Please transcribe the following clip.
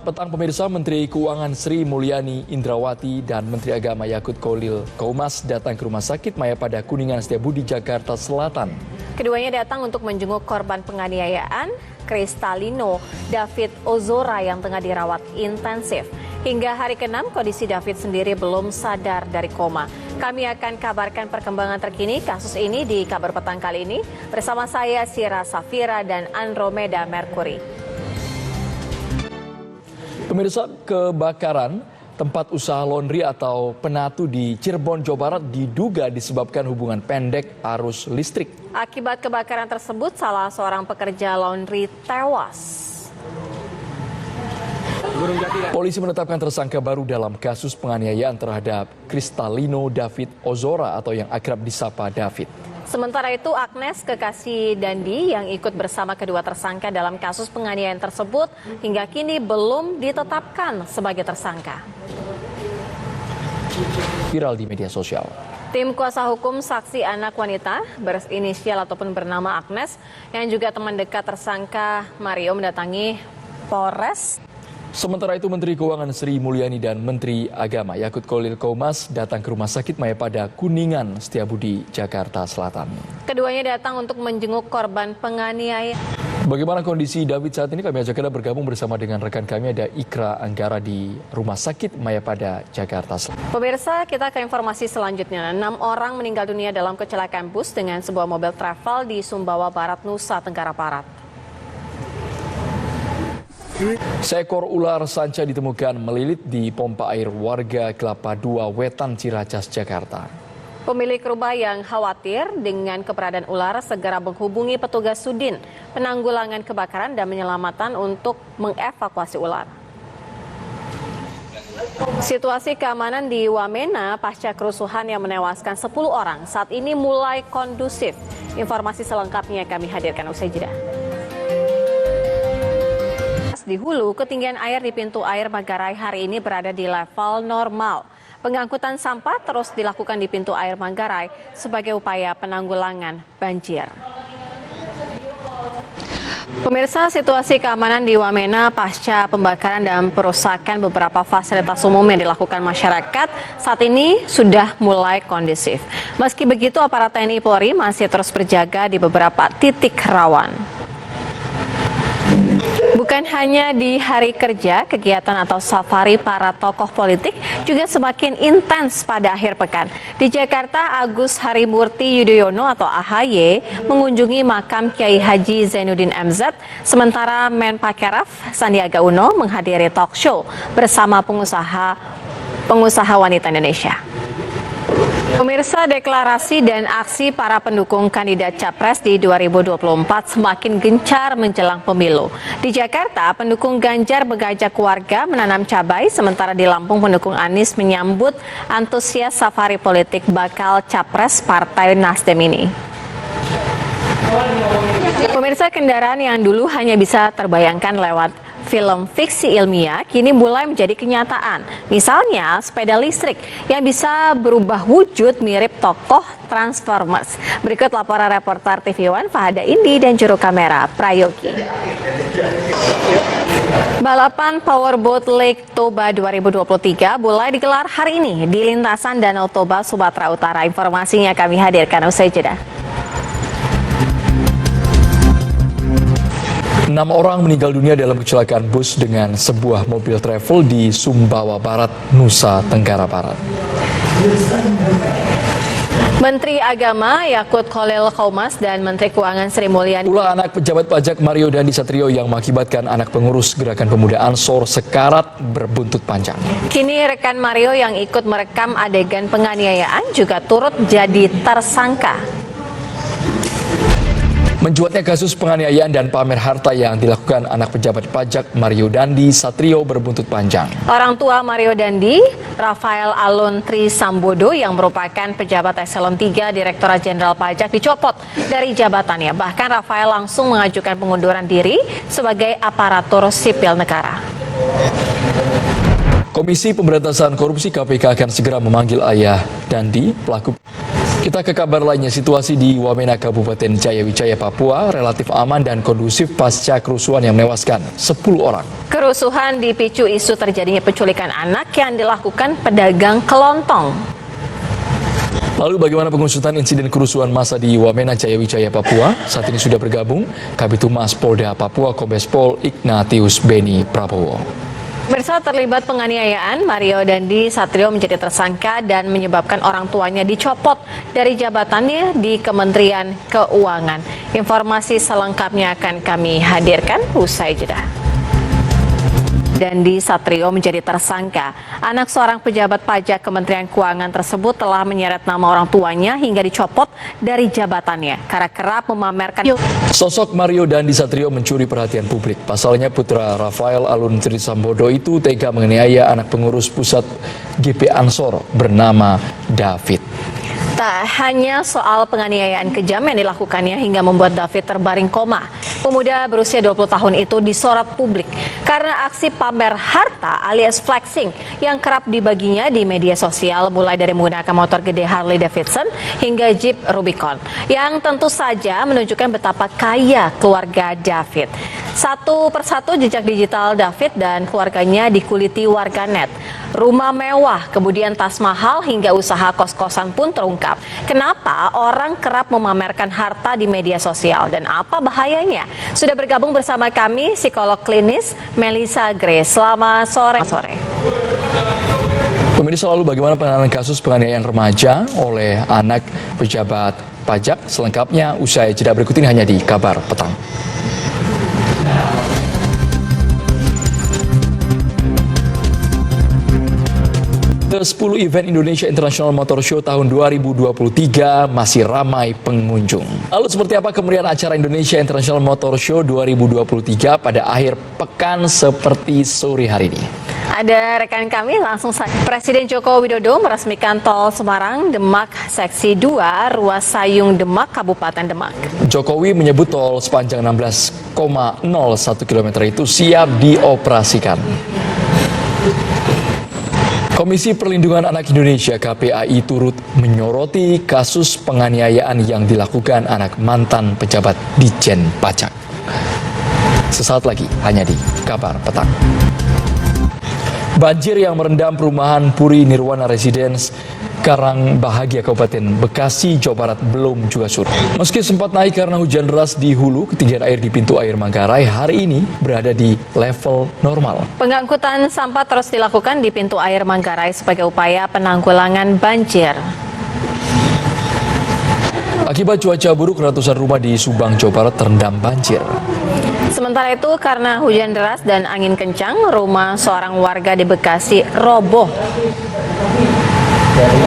petang pemirsa, Menteri Keuangan Sri Mulyani Indrawati dan Menteri Agama Yakut Kholil Qaumas datang ke Rumah Sakit Mayapada Kuningan Setiabudi, Jakarta Selatan. Keduanya datang untuk menjenguk korban penganiayaan Kristalino David Ozora yang tengah dirawat intensif. Hingga hari ke-6, kondisi David sendiri belum sadar dari koma. Kami akan kabarkan perkembangan terkini kasus ini di Kabar Petang kali ini bersama saya Sira Safira dan Andromeda Mercury. Pemirsa, kebakaran tempat usaha laundry atau penatu di Cirebon, Jawa Barat diduga disebabkan hubungan pendek arus listrik. Akibat kebakaran tersebut, salah seorang pekerja laundry tewas. Polisi menetapkan tersangka baru dalam kasus penganiayaan terhadap Kristalino David Ozora atau yang akrab disapa David. Sementara itu, Agnes, kekasih Dandi yang ikut bersama kedua tersangka dalam kasus penganiayaan tersebut hingga kini belum ditetapkan sebagai tersangka. Viral di media sosial. Tim kuasa hukum saksi anak wanita berinisial ataupun bernama Agnes yang juga teman dekat tersangka Mario mendatangi Polres. Sementara itu, Menteri Keuangan Sri Mulyani dan Menteri Agama Yakut Kholil Qaumas datang ke Rumah Sakit Mayapada Kuningan Setiabudi, Jakarta Selatan. Keduanya datang untuk menjenguk korban penganiayaan. Bagaimana kondisi David saat ini? Kami ajak Anda bergabung bersama dengan rekan kami, ada Ikra Anggara di Rumah Sakit Mayapada, Jakarta Selatan. Pemirsa, kita ke informasi selanjutnya. 6 orang meninggal dunia dalam kecelakaan bus dengan sebuah mobil travel di Sumbawa Barat, Nusa Tenggara Barat. Seekor ular sanca ditemukan melilit di pompa air warga Kelapa II, Wetan, Ciracas, Jakarta. Pemilik rumah yang khawatir dengan keberadaan ular segera menghubungi petugas Sudin Penanggulangan Kebakaran dan Penyelamatan untuk mengevakuasi ular. Situasi keamanan di Wamena pasca kerusuhan yang menewaskan 10 orang saat ini mulai kondusif. Informasi selengkapnya kami hadirkan usai jeda. Di Hulu, ketinggian air di pintu air Manggarai hari ini berada di level normal. Pengangkutan sampah terus dilakukan di pintu air Manggarai sebagai upaya penanggulangan banjir. Pemirsa, situasi keamanan di Wamena pasca pembakaran dan perusakan beberapa fasilitas umum yang dilakukan masyarakat saat ini sudah mulai kondusif. Meski begitu, aparat TNI Polri masih terus berjaga di beberapa titik rawan. Bukan hanya di hari kerja, kegiatan atau safari para tokoh politik juga semakin intens pada akhir pekan. Di Jakarta, Agus Harimurti Yudhoyono atau AHY mengunjungi makam Kiai Haji Zainuddin MZ, sementara Menparekraf Sandiaga Uno menghadiri talk show bersama pengusaha wanita Indonesia. Pemirsa, deklarasi dan aksi para pendukung kandidat Capres di 2024 semakin gencar menjelang pemilu. Di Jakarta, pendukung Ganjar mengajak warga menanam cabai, sementara di Lampung pendukung Anies menyambut antusias safari politik bakal Capres Partai Nasdem ini. Pemirsa, kendaraan yang dulu hanya bisa terbayangkan lewat film fiksi ilmiah kini mulai menjadi kenyataan. Misalnya sepeda listrik yang bisa berubah wujud mirip tokoh Transformers. Berikut laporan reporter TV One Fahada Indi dan juru kamera Prayogi. Balapan Powerboat Lake Toba 2023 mulai digelar hari ini di lintasan Danau Toba, Sumatera Utara. Informasinya kami hadirkan usai jeda. 6 orang meninggal dunia dalam kecelakaan bus dengan sebuah mobil travel di Sumbawa Barat, Nusa Tenggara Barat. Menteri Agama Yakut Kholil Qaumas dan Menteri Keuangan Sri Mulyani. Ulah anak pejabat pajak Mario Dandi Satrio yang mengakibatkan anak pengurus Gerakan Pemuda Ansor sekarat berbuntut panjang. Kini rekan Mario yang ikut merekam adegan penganiayaan juga turut jadi tersangka. Mencuatnya kasus penganiayaan dan pamer harta yang dilakukan anak pejabat pajak Mario Dandi Satrio berbuntut panjang. Orang tua Mario Dandi, Rafael Alun Trisambodo yang merupakan pejabat eselon 3 Direktorat Jenderal Pajak dicopot dari jabatannya. Bahkan Rafael langsung mengajukan pengunduran diri sebagai aparatur sipil negara. Komisi Pemberantasan Korupsi KPK akan segera memanggil ayah Dandi, pelaku Kita ke kabar lainnya, situasi di Wamena, Kabupaten Jayawijaya, Papua relatif aman dan kondusif pasca kerusuhan yang menewaskan 10 orang. Kerusuhan dipicu isu terjadinya penculikan anak yang dilakukan pedagang kelontong. Lalu bagaimana pengusutan insiden kerusuhan massa di Wamena, Jayawijaya, Papua? Saat ini sudah bergabung Kabid Humas Polda Papua, Kombes Pol Ignatius Beni Prabowo. Bersalah terlibat penganiayaan, Mario Dandi Satrio menjadi tersangka dan menyebabkan orang tuanya dicopot dari jabatannya di Kementerian Keuangan. Informasi selengkapnya akan kami hadirkan usai jeda. Dandi Satrio menjadi tersangka. Anak seorang pejabat pajak Kementerian Keuangan tersebut telah menyeret nama orang tuanya hingga dicopot dari jabatannya karena kerap memamerkan. Sosok Mario Dandi Satrio mencuri perhatian publik. Pasalnya putra Rafael Alun Trisambodo itu tega menganiaya anak pengurus pusat GP Ansor bernama David. Tak hanya soal penganiayaan kejam yang dilakukannya hingga membuat David terbaring koma. Pemuda berusia 20 tahun itu disorot publik karena aksi pamer harta alias flexing yang kerap dibaginya di media sosial, mulai dari menggunakan motor gede Harley Davidson hingga Jeep Rubicon, yang tentu saja menunjukkan betapa kaya keluarga David. Satu persatu jejak digital David dan keluarganya dikuliti warganet. Rumah mewah, kemudian tas mahal hingga usaha kos-kosan pun terungkap. Kenapa orang kerap memamerkan harta di media sosial dan apa bahayanya? Sudah bergabung bersama kami psikolog klinis Melissa Grace. Selamat sore. Pemirsa, lalu bagaimana penanganan kasus penganiayaan remaja oleh anak pejabat pajak? Selengkapnya usai jeda berikut ini hanya di Kabar Petang. Ke-10 event Indonesia International Motor Show tahun 2023 masih ramai pengunjung. Lalu seperti apa kemeriahan acara Indonesia International Motor Show 2023 pada akhir pekan seperti sore hari ini? Ada rekan kami langsung saja. Presiden Joko Widodo meresmikan tol Semarang Demak Seksi 2 Ruas Sayung Demak Kabupaten Demak. Jokowi menyebut tol sepanjang 16,01 km itu siap dioperasikan. Komisi Perlindungan Anak Indonesia KPAI turut menyoroti kasus penganiayaan yang dilakukan anak mantan pejabat Ditjen Pajak. Sesaat lagi hanya di Kabar Petang. Banjir yang merendam perumahan Puri Nirwana Residence Karang Bahagia Kabupaten Bekasi, Jawa Barat belum juga surut. Meski sempat naik karena hujan deras di hulu, ketinggian air di pintu air Manggarai hari ini berada di level normal. Pengangkutan sampah terus dilakukan di pintu air Manggarai sebagai upaya penanggulangan banjir. Akibat cuaca buruk, ratusan rumah di Subang, Jawa Barat terendam banjir. Sementara itu, karena hujan deras dan angin kencang, rumah seorang warga di Bekasi roboh.